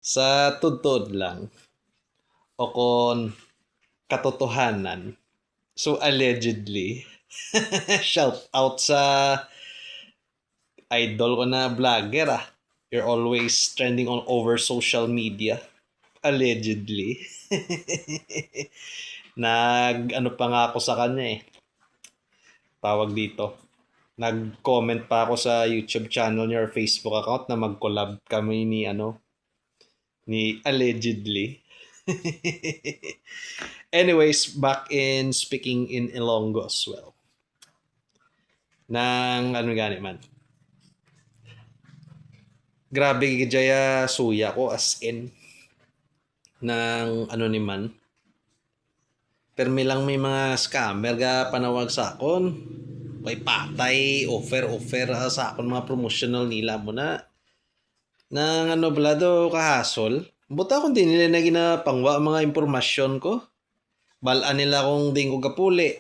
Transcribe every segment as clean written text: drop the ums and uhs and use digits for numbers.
Sa tudtod lang o kon katotohanan. So allegedly, shout out sa idol ko na vlogger ah. You're always trending on over social media. Allegedly. Ano pa nga ako sa kanya eh. Tawag dito. Nag-comment pa ako sa YouTube channel niya or Facebook account na mag-collab kami ni allegedly. Anyways, back in speaking in Ilonggo as well. Nang ano gani man. Grabe jaya suya ko as in ng ano ni man. Permi lang may mga scammer ga panawag sa akon. May patay, offer sa akon mga promotional nila mo na nang ano blado kahasol. Buta kung di nila na ginapangwa mga impormasyon ko. Balaan nila kung din ko gapuli.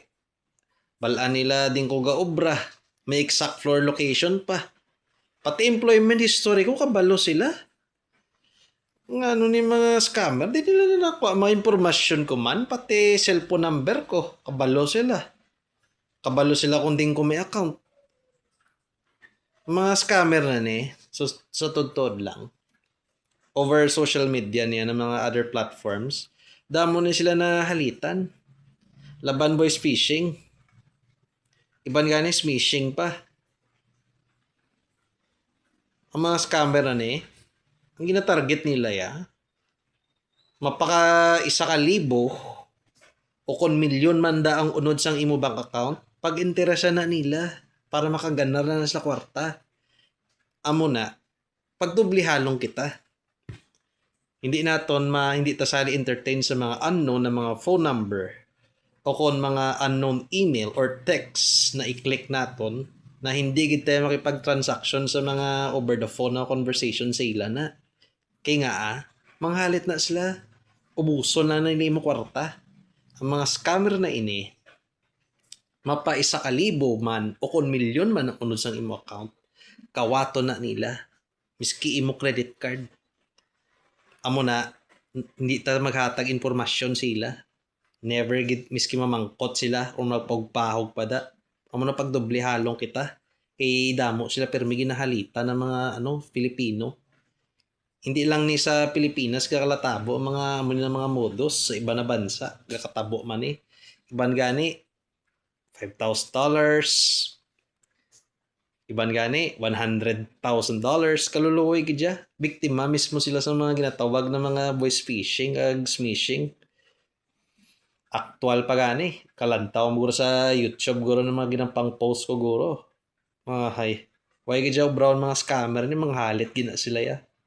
Balaan nila din ko gaobra. May exact floor location pa. Pati employment history ko kabalo sila. Nga ano ni mga scammer, di nila na nakuha mga impormasyon ko man. Pati cellphone number ko. Kabalo sila. Kabalo sila kung din ko may account. Mga scammer na ni. So, sa totoo lang. Over social media niya ng mga other platforms. Damo na sila na halitan. Laban boys phishing. Iban gani smishing pa. Ang mga scammer na ni, ang gina-target nila ya, mapaka 1,000 o kon milyon man da ang unod sang imo bank account, pag interesa na nila para makaganar na sa kwarta. Amo na, pagdublihalong kita. Hindi ta sali entertain sa mga unknown na mga phone number o kon mga unknown email or text na i-click naton na hindi gid tayo makipag-transaction sa mga over the phone na conversation sa ila na. Kaya nga manghalit na sila. Ubuso na nila mo kwarta. Ang mga scammer na ini, mapa 1,000 man o kon milyon man ang unod sang imo account, kawato na nila. Miski imo credit card. Amo na, hindi ta maghatag informasyon sila. Never miski mamangkot sila o magpagpahog pa da. Amo na pagdoblihalong kita. Kay damo sila permi ginahalitan ng mga Pilipino. Hindi lang ni sa Pilipinas kakalatabo ang mga modus sa iba na bansa. Kakatabo man eh. Iban gani $5,000. Iban gani $100,000 kaluluoy gidya. Biktima mismo sila sa mga ginatawag na mga voice phishing ag smishing. Aktual pa gani. Kalantaw mo guro sa YouTube guro ng mga ginampang post ko guro. Mga hay. Why gidya brown mga scammer ni mga halit gina sila ya.